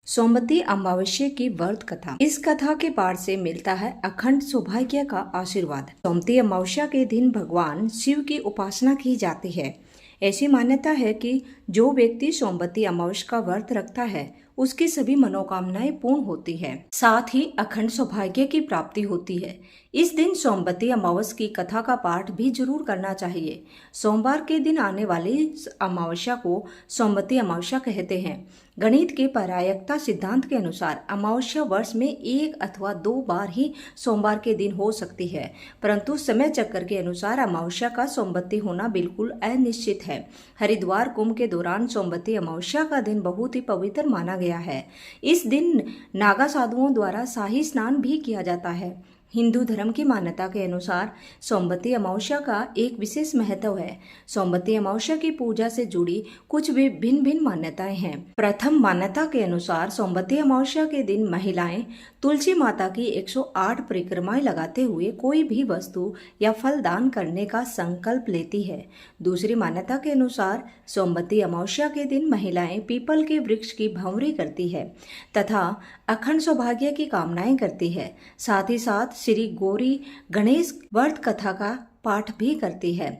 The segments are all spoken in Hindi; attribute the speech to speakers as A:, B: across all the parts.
A: सोमवती अमावस्या की व्रत कथा। इस कथा के पाठ से मिलता है अखंड सौभाग्य का आशीर्वाद। सोमवती अमावस्या के दिन भगवान शिव की उपासना की जाती है। ऐसी मान्यता है कि जो व्यक्ति सोमवती अमावस्या का व्रत रखता है उसकी सभी मनोकामनाएं पूर्ण होती है, साथ ही अखंड सौभाग्य की प्राप्ति होती है। इस दिन सोमवती अमावस्या की कथा का पाठ भी जरूर करना चाहिए। सोमवार के दिन आने वाली अमावस्या को सोमवती अमावस्या कहते हैं। गणित के प्रायिकता सिद्धांत के अनुसार अमावस्या वर्ष में 1 अथवा 2 बार ही सोमवार के दिन हो सकती है, परंतु समय चक्र के अनुसार अमावस्या का सोमवती होना बिल्कुल अनिश्चित है। हरिद्वार कुंभ के दौरान सोमवती अमावस्या का दिन बहुत ही पवित्र माना गया है। इस दिन नागा साधुओं द्वारा शाही स्नान भी किया जाता है। हिंदू धर्म की मान्यता के अनुसार सोमवती अमावस्या का एक विशेष महत्व है। सोमवती अमावस्या की पूजा से जुड़ी कुछ भी भिन्न भिन्न मान्यताएं हैं। प्रथम मान्यता के अनुसार सोमवती अमावस्या के दिन महिलाएं तुलसी माता की 108 परिक्रमाएं लगाते हुए कोई भी वस्तु या फल दान करने का संकल्प लेती है। दूसरी मान्यता के अनुसार सोमवती अमावस्या के दिन महिलाएं पीपल के वृक्ष की भंवरी करती है तथा अखंड सौभाग्य की कामनाएं करती है। साथ ही साथ श्री गौरी गणेश व्रत कथा का पाठ भी करती है।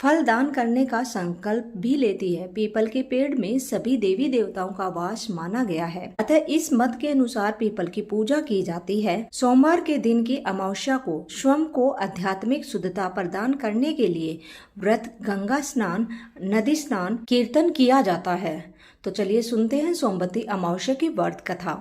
A: फल दान करने का संकल्प भी लेती है। पीपल के पेड़ में सभी देवी देवताओं का वास माना गया है, अतः इस मत के अनुसार पीपल की पूजा की जाती है। सोमवार के दिन की अमावस्या को स्वयं को आध्यात्मिक शुद्धता प्रदान करने के लिए व्रत, गंगा स्नान, नदी स्नान, कीर्तन किया जाता है। तो चलिए सुनते हैं सोमवती अमावस्या की व्रत कथा।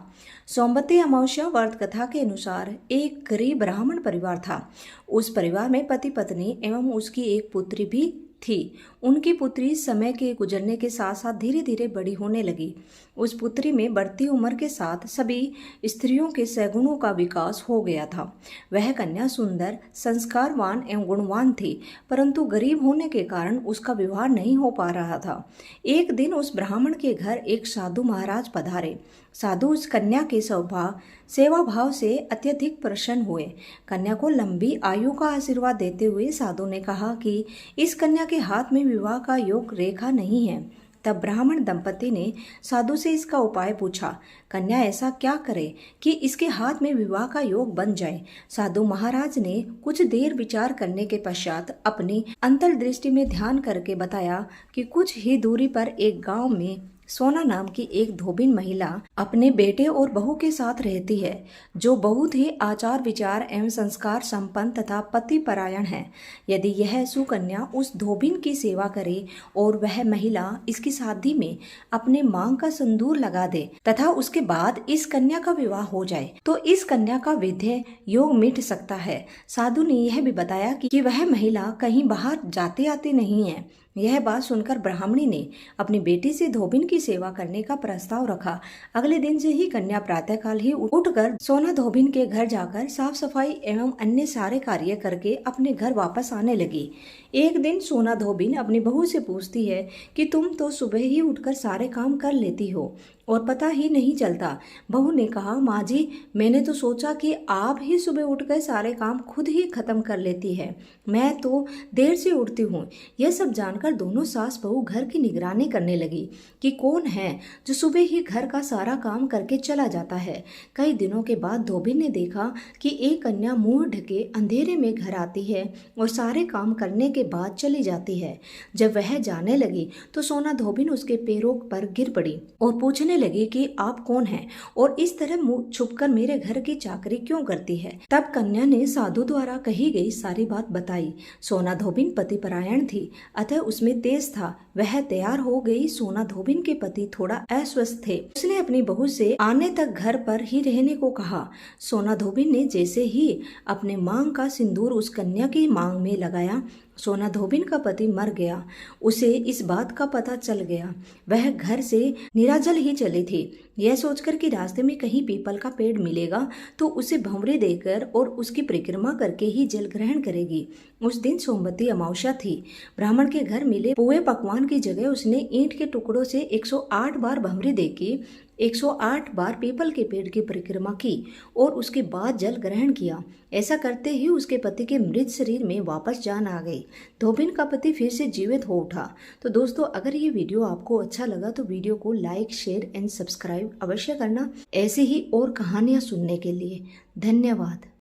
A: सोमवती अमावस्या व्रत कथा के अनुसार एक गरीब ब्राह्मण परिवार था। उस परिवार में पति पत्नी एवं उसकी एक पुत्री भी थी। उनकी पुत्री समय के गुजरने के साथ साथ धीरे धीरे बड़ी होने लगी। उस पुत्री में बढ़ती उम्र के साथ सभी स्त्रियों के सगुणों का विकास हो गया था। वह कन्या सुंदर, संस्कारवान एवं गुणवान थी, परंतु गरीब होने के कारण उसका विवाह नहीं हो पा रहा था। एक दिन उस ब्राह्मण के घर एक साधु महाराज पधारे। साधु उस कन्या के सेवा भाव से अत्यधिक प्रसन्न हुए। कन्या को लंबी आयु का आशीर्वाद देते हुए साधु ने कहा कि इस कन्या के हाथ में विवाह का योग रेखा नहीं है। तब ब्राह्मण दंपति ने साधु से इसका उपाय पूछा। कन्या ऐसा क्या करे कि इसके हाथ में विवाह का योग बन जाए। साधु महाराज ने कुछ देर विचार करने के पश्चात अपनी अंतर्दृष्टि में ध्यान करके बताया कि कुछ ही दूरी पर एक गांव में सोना नाम की एक धोबिन महिला अपने बेटे और बहू के साथ रहती है, जो बहुत ही आचार विचार एवं संस्कार संपन्न तथा पति परायण है। यदि यह सुकन्या उस धोबिन की सेवा करे और वह महिला इसकी शादी में अपने मांग का सिंदूर लगा दे तथा उसके बाद इस कन्या का विवाह हो जाए तो इस कन्या का विधेय योग मिट सकता है। साधु ने यह भी बताया कि वह महिला कहीं बाहर जाती आती नहीं है। यह बात सुनकर ब्राह्मणी ने अपनी बेटी से धोबिन की सेवा करने का प्रस्ताव रखा। अगले दिन से ही कन्या प्रातःकाल ही उठकर सोना धोबिन के घर जाकर साफ सफाई एवं अन्य सारे कार्य करके अपने घर वापस आने लगी। एक दिन सोना धोबिन अपनी बहू से पूछती है कि तुम तो सुबह ही उठकर सारे काम कर लेती हो और पता ही नहीं चलता। बहू ने कहा, माँ जी, मैंने तो सोचा कि आप ही सुबह उठकर सारे काम खुद ही खत्म कर लेती है। मैं तो देर से उठती हूँ। यह सब जानकर दोनों सास बहू घर की निगरानी करने लगी कि कौन है जो सुबह ही घर का सारा काम करके चला जाता है। कई दिनों के बाद धोबिन ने देखा कि एक कन्या मुंह ढके अंधेरे में घर आती है और सारे काम करने के बाद चली जाती है। जब वह जाने लगी तो सोना धोबिन उसके पैरों पर गिर पड़ी और पूछने लगी कि आप कौन हैं और इस तरह मुंह छुपकर मेरे घर की चाकरी क्यों करती है। तब कन्या ने साधु द्वारा कही गई सारी बात बताई। सोना धोबिन पति परायण थी, अतः उसमें तेज था। वह तैयार हो गई। सोना धोबिन के पति थोड़ा अस्वस्थ थे। उसने अपनी बहू से आने तक घर पर ही रहने को कहा। सोना धोबिन ने जैसे ही अपने मांग का सिंदूर उस कन्या की मांग में लगाया, सोना धोबिन का पति मर गया। उसे इस बात का पता चल गया। वह घर से निराजल ही चली थी। यह सोचकर कि रास्ते में कहीं पीपल का पेड़ मिलेगा तो उसे भंवरे देकर और उसकी परिक्रमा करके ही जल ग्रहण करेगी। उस दिन सोमवती अमावस्या थी। ब्राह्मण के घर मिले पुए पकवान की जगह उसने ईंट के टुकड़ों से 108 बार भंवरे देके 108 बार पीपल के पेड़ की परिक्रमा की और उसके बाद जल ग्रहण किया। ऐसा करते ही उसके पति के मृत शरीर में वापस जान आ गई। धोबिन का पति फिर से जीवित हो उठा। तो दोस्तों, अगर ये वीडियो आपको अच्छा लगा तो वीडियो को लाइक, शेयर एंड सब्सक्राइब अवश्य करना, ऐसे ही और कहानियां सुनने के लिए। धन्यवाद।